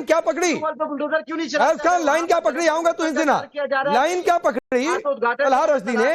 Line क्या पकड़ी? Bulldozer क्यों नहीं फैज खान लाइन क्या पकड़ी? आऊंगा तो इस दिन लाइन क्या पकड़ी? तलहा रश्दी ने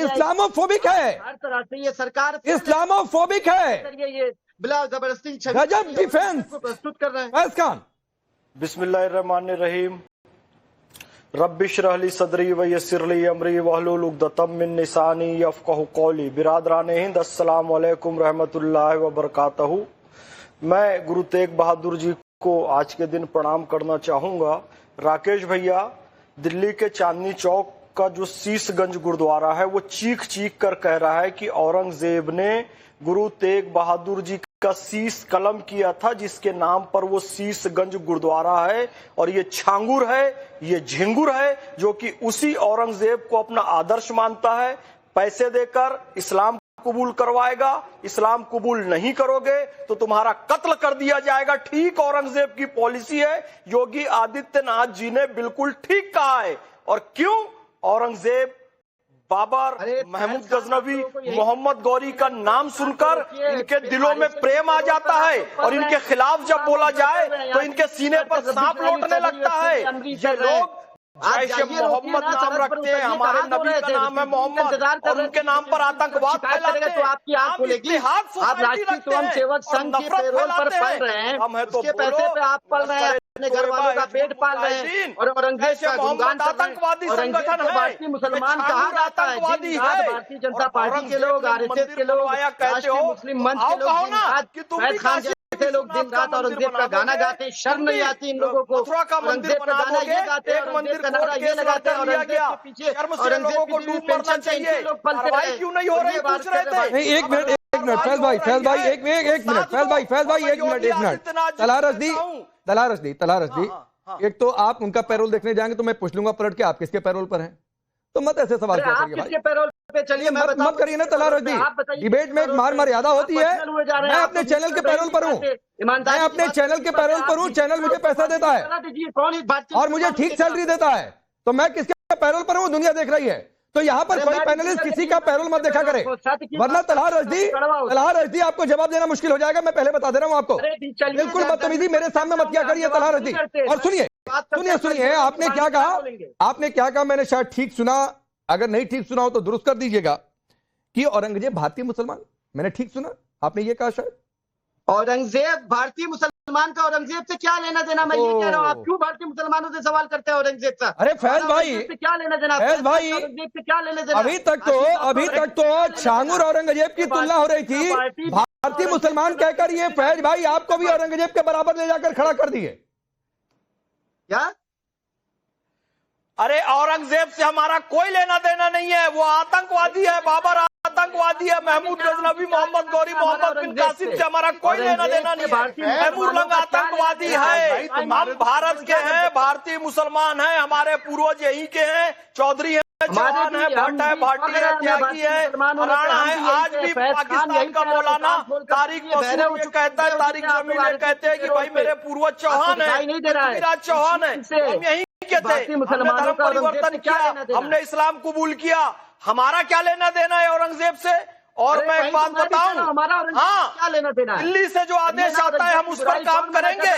इस्लामोफोबिक है, हर तरह से ये सरकार इस्लामोफोबिक है, ये बिला जबरदस्ती गजब डिफेंस प्रस्तुत कर रहे हैं। फैज खान। बिस्मिल्लाहिर्रहमानिर्रहीम। रब्बिश्रह ली सदरी व यस्सिर ली अमरी वहलुल उक़दतम मिन लिसानी यफ़क़हू क़ौली। बिरादरान हिंद, अस्सलाम वालेकुम रहमतुल्लाहि व बरकातहू। मैं गुरु तेग बहादुर जी को आज के दिन प्रणाम करना चाहूँगा। राकेश भैया, दिल्ली के चांदनी चौक का जो शीशगंज गुरुद्वारा है वो चीख चीख कर कह रहा है कि औरंगजेब ने गुरु तेग बहादुर जी का शीश कलम किया था, जिसके नाम पर वो शीशगंज गुरुद्वारा है। और ये छांगुर है, ये झिंगुर है, जो कि उसी औरंगजेब को अपना आदर्श मानता है। पैसे देकर इस्लाम कबूल करवाएगा, इस्लाम कबूल नहीं करोगे तो तुम्हारा कत्ल कर दिया जाएगा। ठीक औरंगजेब की पॉलिसी है। योगी आदित्यनाथ जी ने बिल्कुल ठीक कहा है। और क्यों? औरंगजेब, बाबर, महमूद गजनवी, मोहम्मद गौरी का नाम सुनकर इनके दिलों में प्रेम आ जाता है और इनके खिलाफ जब बोला जाए तो इनके सीने पर सांप लौटने लगता है। ये लोग जैसे मोहम्मद नाम रखते हैं, हमारे नबी का नाम है मोहम्मद, और उनके नाम पर आतंकवाद फैलाते हैं। तो आपकी आंख खुलेगी। आप राष्ट्रीय स्वयंसेवक संघ के पेरोल पर पल रहे हैं, उसके पैसे पे आप पल रहे हैं, अपने घर वालों का पेट पाल रहे हैं और औरंगजेब का गुणगान आतंकवादी संगठन है। भारतीय मुसलमान कहा जाता है। भारतीय जनता पार्टी के लोग, आरएसएस के लोग, राष्ट्रीय मुस्लिम मंच के लोग, फैज खान जैसे लोग दिन रात औरंगजेब का गाना गाते हैं। शर्म नहीं आती इन लोगों को? औरंगजेब का गाना ये गाते हैं, औरंगजेब का नारा ये लगाते हैं, औरंगजेब के पीछे औरंगजेब की जो पेंशन चाहिए लोग पलते रहे। क्यों नहीं हो रही? पूछ रहे थे। नहीं, एक मिनट फैज भाई, एक मिनट फैज भाई, एक मिनट। तलहा रश्दी, एक तो आप उनका पैरोल देखने जाएंगे तो मैं पूछ लूंगा पलट के आप किसके पैरोल पर हैं, तो मत ऐसे सवाल किया करिए भाई। पैरोल पे चलिए, मत करिए ना तलहा रश्दी। डिबेट में एक मर्यादा होती है। मैं अपने चैनल के पैरोल पर हूँ, मैं अपने चैनल के पैरोल पर हूँ। चैनल मुझे पैसा देता है और मुझे ठीक सैलरी देता है, तो मैं किसके पैरोल पर हूँ दुनिया देख रही है। तो यहाँ पर कोई पैनलिस्ट किसी का पैरोल मत देखा करे, वरना तलहा रश्दी आपको जवाब देना मुश्किल हो जाएगा। मैं पहले बता दे रहा हूँ आपको, बिल्कुल बदतमीजी मेरे सामने मत किया करिए तलहा रश्दी। और सुनिए, आपने क्या कहा? मैंने शायद ठीक सुना, अगर नहीं ठीक सुना हो तो दुरुस्त कर दीजिएगा कि औरंगजेब भारतीय मुसलमान। मैंने ठीक सुना? आपने ये कहा शायद औरंगजेब भारतीय मुसलमान का औरंगजेब से क्या लेना देना? मैं ये कह रहा हूँ, आप क्यों भारतीय मुसलमानों से सवाल करते हैं औरंगजेब से? अरे फैज भाई, क्या लेना देना? फैज भाई, औरंगजेब से क्या लेना देना? अभी तक तो छांगुर औरंगजेब की तुलना हो रही थी, भारतीय मुसलमान कहकर ये फैज भाई आपको भी औरंगजेब के बराबर ले जाकर खड़ा कर दिए क्या? अरे औरंगजेब से हमारा कोई लेना देना नहीं है। वो आतंकवादी है, बाबर आतंकवादी है, महमूद गजनवी, मोहम्मद गौरी, मोहम्मद बिन कासिम से हमारा कोई लेना देना नहीं है। तैमूरलंग आतंकवादी है। हम भारत के हैं, भारतीय मुसलमान हैं, हमारे पूर्वज यहीं के हैं, चौधरी है, चौहान है, भट्ट है, भाटी है, त्यागी है, राणा है। आज भी पाकिस्तान का मौलाना तारिक मसूद कहता है, तारिक जमील कहते हैं कि भाई मेरे पूर्वज चौहान है, पृथ्वीराज चौहान है। हम यही कहते, मुसलमानों का परिवर्तन किया, हमने इस्लाम कबूल किया। हमारा क्या लेना देना है औरंगजेब से? और मैं एक बात बताऊं, हाँ, क्या लेना देना? दिल्ली से जो आदेश आता है हम उस पर काम करेंगे,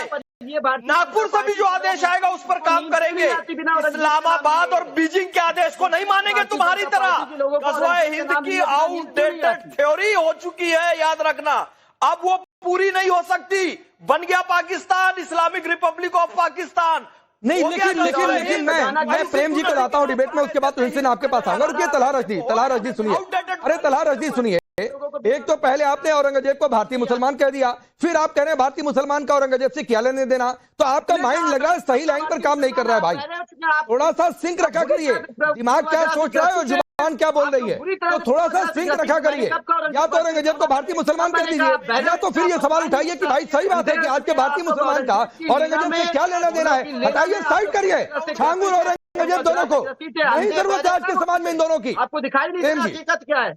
नागपुर से भी जो आदेश आएगा उस पर काम करेंगे। इस्लामाबाद और बीजिंग के आदेश को नहीं मानेंगे तुम्हारी तरह। गज़वा-ए हिंद की आउटडेटेड थ्योरी हो चुकी है, याद रखना। अब वो पूरी नहीं हो सकती। बन गया Pakistan, Islamic Republic of Pakistan. नहीं, लेकिन मैं प्रेम जी को लाता हूँ डिबेट में, उसके बाद तो हिंसे आपके पास आऊंगा। रुकिए तलहा रश्दी सुनिए। अरे तलहा रश्दी सुनिए, एक तो पहले आपने औरंगजेब को भारतीय मुसलमान कह दिया, फिर आप कह रहे हैं भारतीय मुसलमान का औरंगजेब से क्या लेने देना। तो आपका माइंड लग रहा है सही लाइन पर काम नहीं कर रहा है भाई। थोड़ा सा सिंक रखा करिए, दिमाग क्या सोच रहा है और जुबान क्या बोल रही है, तो थोड़ा सा सिंक रखा करिए। या तो औरंगजेब को भारतीय मुसलमान कर दीजिए, या तो फिर ये सवाल उठाइए कि भाई सही बात है कि आज के भारतीय मुसलमान का औरंगजेब से क्या लेना देना है। हटाइए, साइड करिए छांगुर और औरंगजेब दोनों को। नहीं जरूरत है आज के समाज में इन दोनों की। आपको दिखाई नहीं देती हकीकत क्या है?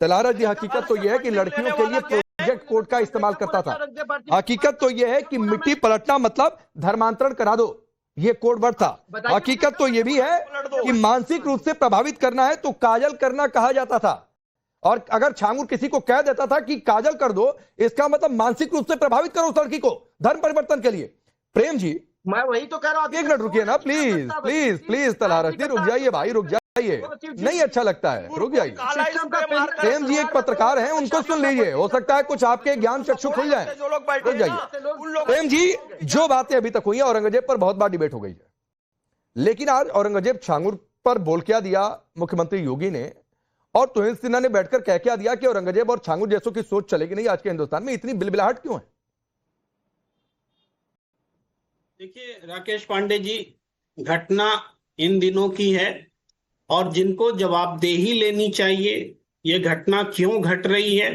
तलहा रश्दी, हकीकत तो यह है कि लड़कियों के लिए प्रोजेक्ट कोड का इस्तेमाल करता था। हकीकत तो यह है कि मिट्टी पलटना मतलब धर्मांतरण करा दो, ये कोड वर्ड था। हकीकत तो यह भी है कि मानसिक रूप से प्रभावित करना है तो काजल करना कहा जाता था। और अगर छांगुर किसी को कह देता था कि काजल कर दो, इसका मतलब मानसिक रूप से प्रभावित करो उस लड़की को धर्म परिवर्तन के लिए। प्रेम जी मैं वही तो कह रहा हूँ। एक मिनट रुकिए ना, please please please Talha Rushdie, रुक जाइए भाई, रुक जाइए, नहीं अच्छा लगता है, रुक जाइए। प्रेम जी एक पत्रकार हैं, उनको सुन लीजिए, हो सकता है कुछ आपके ज्ञान चक्षु खुल जाए, रुक जाइए। प्रेम जी, जो बातें अभी तक हुई है, औरंगजेब पर बहुत बार डिबेट हो गई है, लेकिन आज औरंगजेब छांगुर पर बोल क्या दिया मुख्यमंत्री योगी ने, और तुहिन सिन्हा ने बैठकर कह क्या दिया कि औरंगजेब और छांगुर जैसों की सोच चलेगी नहीं आज के हिंदुस्तान में, इतनी बिलबिलाहट क्यों है? देखिए राकेश पांडे जी, घटना इन दिनों की है और जिनको जवाबदेही लेनी चाहिए, ये घटना क्यों घट रही है,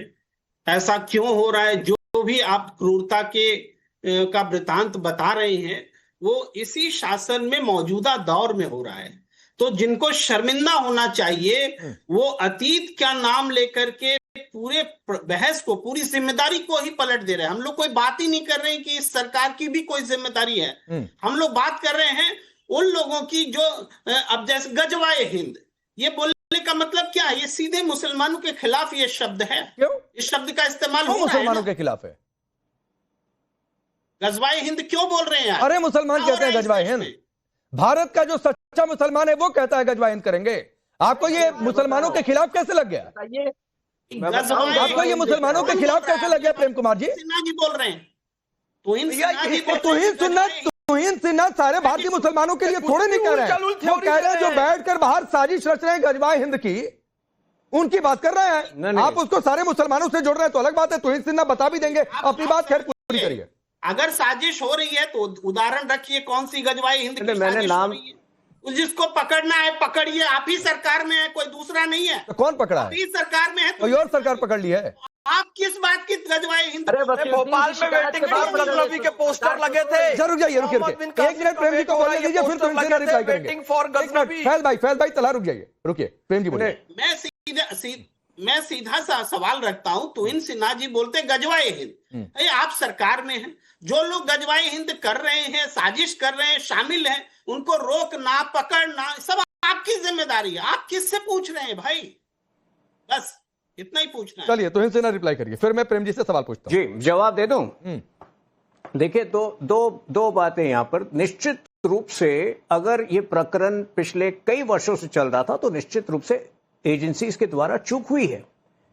ऐसा क्यों हो रहा है, जो भी आप क्रूरता का वृतांत बता रहे हैं, वो इसी शासन में मौजूदा दौर में हो रहा है। तो जिनको शर्मिंदा होना चाहिए वो अतीत का नाम लेकर के पूरे बहस को, पूरी जिम्मेदारी को ही पलट दे रहे हैं। हम लोग कोई बात ही नहीं कर रहे हैं कि इस सरकार की भी कोई जिम्मेदारी है, हम लोग बात कर रहे हैं उन लोगों की जो अब जैसे गजवाए हिंद, ये बोलने का मतलब क्या है? ये सीधे मुसलमानों के खिलाफ ये शब्द है। क्यों इस शब्द का इस्तेमाल हो रहा है? मुसलमानों के खिलाफ है? गजवाए हिंद क्यों बोल रहे हैं? अरे मुसलमान कहते हैं गजवाए हिंद, भारत का जो सच्चा मुसलमान है वो कहता है गजवाए हिंद करेंगे। आपको ये मुसलमानों के खिलाफ कैसे लग गया? आपको ये मुसलमानों के खिलाफ कैसे लग गया प्रेम कुमार जी? सिन्हा जी बोल रहे हैं, तुहिन सिन्हा सारे भारतीय मुसलमानों के लिए थोड़े नहीं कह रहे हैं, वो कह रहे हैं जो बैठकर बाहर साजिश रच रहे हैं गजवाए हिंद की, उनकी बात कर रहे हैं। आप उसको सारे मुसलमानों से जोड़ रहे हैं तो अलग बात है, तुहिन सिन्हा बता भी देंगे, अपनी बात खैर पूरी करिए। अगर साजिश हो रही है तो उदाहरण रखिए, कौन सी गजवाई हिंद की मैंने नाम, जिसको पकड़ना है पकड़िए, आप ही सरकार में है, कोई दूसरा नहीं है। तो कौन पकड़ा है? आप ही सरकार में है, कोई और सरकार पकड़ ली है? आप किस बात की गजवाई हिंद? भोपाल में वेटिंग फॉर गजनवी के पोस्टर लगे थे। जरूर जाइए, रुकिए एक मिनट, प्रेम जी को बोलने दीजिए, फिर तुहिन सिन्हा रिप्लाई करेंगे। फैल भाई तलहा रुक जाइए, रुकिए प्रेम जी बोलिए। मैं सीधा सा सवाल रखता हूं, तुहिन सिन्हा जी बोलते गजवाए हिंद, आप सरकार में हैं, जो लोग गजवाए हिंद कर रहे हैं, साजिश कर रहे हैं, शामिल हैं, उनको रोकना पकड़ना सब आपकी जिम्मेदारी है। आप किससे पूछ रहे हैं भाई? बस इतना ही पूछना है। चलिए तुहिन सिन्हा रिप्लाई करिए, फिर मैं प्रेम जी से सवाल पूछता हूं। जी जवाब दे दूं? देखिए दो बातें यहां पर। निश्चित रूप से अगर ये प्रकरण पिछले कई वर्षों से चल रहा था तो निश्चित रूप से एजेंसीज के द्वारा चूक हुई है,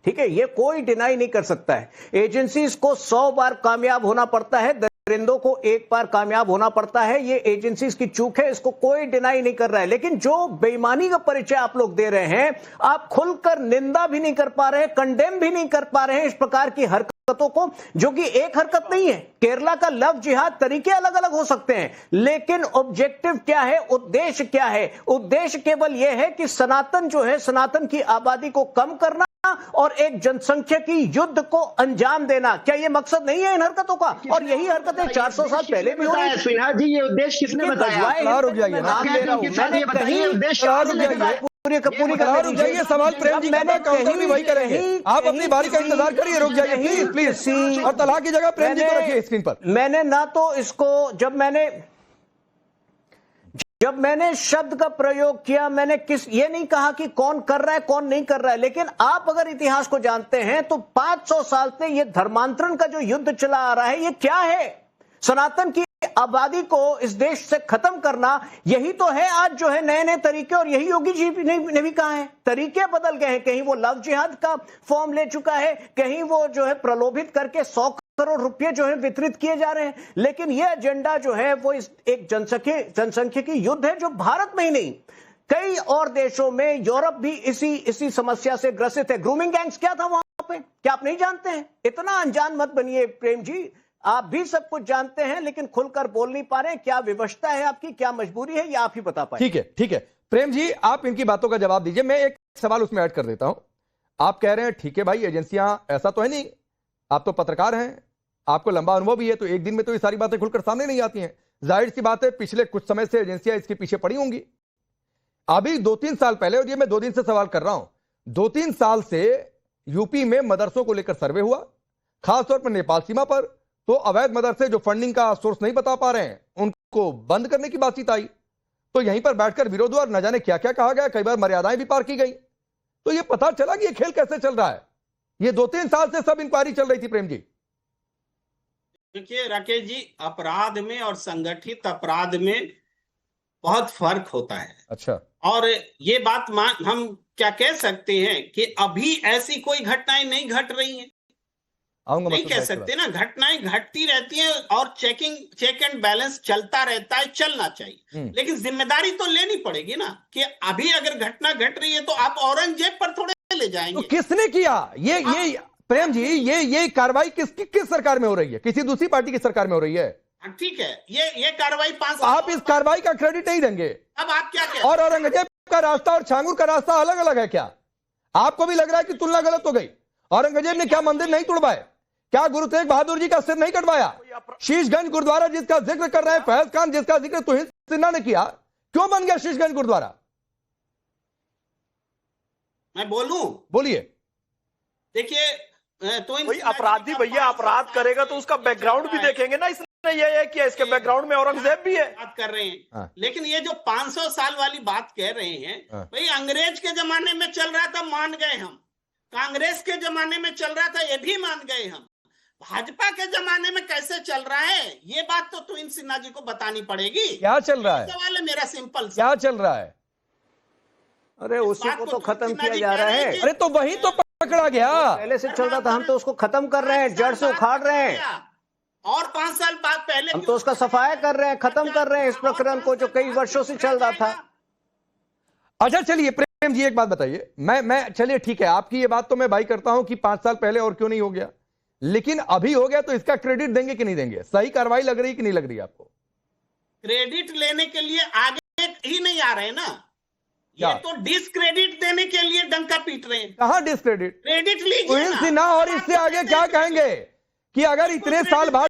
ठीक है, ये कोई डिनाई नहीं कर सकता है। एजेंसीज को 100 बार कामयाब होना पड़ता है, दरिंदों को एक बार कामयाब होना पड़ता है, ये एजेंसीज की चूक है, इसको कोई डिनाई नहीं कर रहा है। लेकिन जो बेईमानी का परिचय आप लोग दे रहे हैं, आप खुलकर निंदा भी नहीं कर पा रहे हैं, कंडेम भी नहीं कर पा रहे हैं इस प्रकार की हरकतों को, जो कि एक हरकत नहीं है। केरला का लव जिहाद, तरीके अलग अलग हो सकते हैं, लेकिन ऑब्जेक्टिव क्या है, उद्देश्य क्या है? उद्देश्य केवल यह है कि सनातन जो है, सनातन की आबादी को कम करना और एक जनसंख्या की युद्ध को अंजाम देना। क्या ये मकसद नहीं है इन हरकतों का? और यही हरकतें 400 साल पहले भी हो रही। सिन्हा जी, ये उद्देश्य किसने बताया? रुक जाइए, नाम ले रहा हूं, मैंने कहीं उद्देश्य पूरी रुक जाइए, सवाल प्रेम जी का काउंटर भी वही करेंगे, आप अपनी बारी का इंतजार करिए, रुक जाइए प्लीज। और तलहा की जगह प्रेम जी को रखिए स्क्रीन पर। मैंने ना तो इसको, जब मैंने शब्द का प्रयोग किया, मैंने ये नहीं कहा कि कौन कर रहा है कौन नहीं कर रहा है, लेकिन आप अगर इतिहास को जानते हैं तो 500 साल से ये धर्मांतरण का जो युद्ध चला आ रहा है, ये क्या है? सनातन की आबादी को इस देश से खत्म करना, यही तो है आज जो है नए नए तरीके। और यही योगी जी ने भी कहा है, तरीके बदल गए हैं। कहीं वो लव जिहाद का फॉर्म ले चुका है, कहीं वो जो है प्रलोभित करके 100 करोड़ रुपए जो है वितरित किए जा रहे हैं। लेकिन यह एजेंडा जो है वो एक जनसंख्यिकी युद्ध है, जो भारत में ही नहीं कई और देशों में, यूरोप भी इसी समस्या से ग्रसित है। ग्रूमिंग गैंग्स क्या था वहां पे, क्या आप नहीं जानते हैं? इतना अनजान मत बनिए प्रेम जी, आप भी सब कुछ जानते हैं लेकिन खुलकर बोल नहीं पा रहे हैं। क्या विवशता है आपकी, क्या मजबूरी है, ये आप ही बता पाए। ठीक है प्रेम जी, आप इनकी बातों का जवाब दीजिए। मैं एक सवाल उसमें ऐड कर देता हूं। आप कह रहे हैं ठीक है भाई, एजेंसियां, ऐसा तो है नहीं, आप तो पत्रकार हैं, आपको लंबा अनुभव भी है, तो एक दिन में तो ये सारी बातें खुलकर सामने नहीं आती हैं। जाहिर सी बात है पिछले कुछ समय से एजेंसियां इसके पीछे पड़ी होंगी। अभी 2-3 साल पहले, और ये मैं 2 दिन से सवाल कर रहा हूं, 2-3 साल से यूपी में मदरसों को लेकर सर्वे हुआ, खासतौर पर नेपाल सीमा पर। तो अवैध मदरसे जो फंडिंग का सोर्स नहीं बता पा रहे हैं, उनको बंद करने की बातचीत आई। तो यहीं पर बैठकर विरोध हुआ और न जाने क्या क्या कहा गया, कई बार मर्यादाएं भी पार की गई। तो ये पता चला कि ये खेल कैसे चल रहा है। ये 2-3 साल से सब इंक्वायरी चल रही थी प्रेम जी। देखिए राकेश जी, अपराध में और संगठित अपराध में बहुत फर्क होता है। अच्छा, और ये बात हम क्या कह सकते हैं कि अभी ऐसी कोई घटनाएं नहीं घट रही हैं? आऊंगा नहीं कह सकते ना, घटनाएं घटती रहती हैं और चेक एंड बैलेंस चलता रहता है, चलना चाहिए। लेकिन जिम्मेदारी तो लेनी पड़ेगी ना कि अभी अगर घटना घट रही है तो आप औरंगजेब पर थोड़े ले जाएंगे। तो किसने किया ये प्रेम जी, ये कार्रवाई किस सरकार में हो रही है? किसी दूसरी पार्टी की सरकार में हो रही है। ठीक है, ये कार्रवाई 5 तो आप इस कार्रवाई का क्रेडिट नहीं देंगे। अब आप क्या कहते हैं? और औरंगजेब का रास्ता और छांगुर का रास्ता अलग अलग है क्या? आपको भी लग रहा है कि तुलना गलत हो गई? औरंगजेब ने क्या मंदिर नहीं तोड़वाए? क्या गुरु तेग बहादुर जी का सिर नहीं कटवाया? शीशगंज गुरुद्वारा जिसका जिक्र कर रहे हैं फैज खान, जिसका जिक्र तुहिन सिन्हा ने किया, क्यों बन गया शीशगंज गुरुद्वारा? मैं बोलूं? बोलिए। देखिए, तो भाई अपराधी भैया अपराध करेगा तो उसका बैकग्राउंड भी देखेंगे ना। इसने ये किया, इसके बैकग्राउंड में औरंगजेब भी है। बात कर रहे हैं लेकिन ये जो 500 साल वाली बात कह रहे हैं, भाई अंग्रेज के जमाने में चल रहा था, मान गए हम। कांग्रेस के जमाने में चल रहा था, ये भी मान गए हम। भाजपा के जमाने में कैसे चल रहा है, ये बात तो तुहिन सिन्हा जी को बतानी पड़ेगी। क्या चल रहा है? सवाल है मेरा सिंपल। क्या चल रहा है? अरे उसी को तो खत्म किया जा रहा है। अरे तो वही तो पकड़ा गया। पहले से चल रहा था, हम तो उसको खत्म कर रहे हैं, जड़ से उखाड़ रहे हैं। और 5 साल बाद पहले हम तो उसका सफाया कर रहे हैं, खत्म कर रहे हैं इस प्रकरण को जो कई वर्षों से चल रहा था। अच्छा चलिए प्रेम जी, एक बात बताइए। मैं चलिए ठीक है, आपकी ये बात तो मैं भाई करता हूं कि 5 साल पहले और क्यों नहीं हो गया, लेकिन अभी हो गया तो इसका क्रेडिट देंगे कि नहीं देंगे? सही कार्रवाई लग रही कि नहीं लग रही आपको? क्रेडिट लेने के लिए आगे ही नहीं आ रहे ना, ये तो डिस्क्रेडिट देने के लिए डंका पीट रहे हैं। कहां डिस्क्रेडिट? क्रेडिट लीजिए तुहिन सिन्हा और इससे आगे क्या कहेंगे कि अगर इतने साल बाद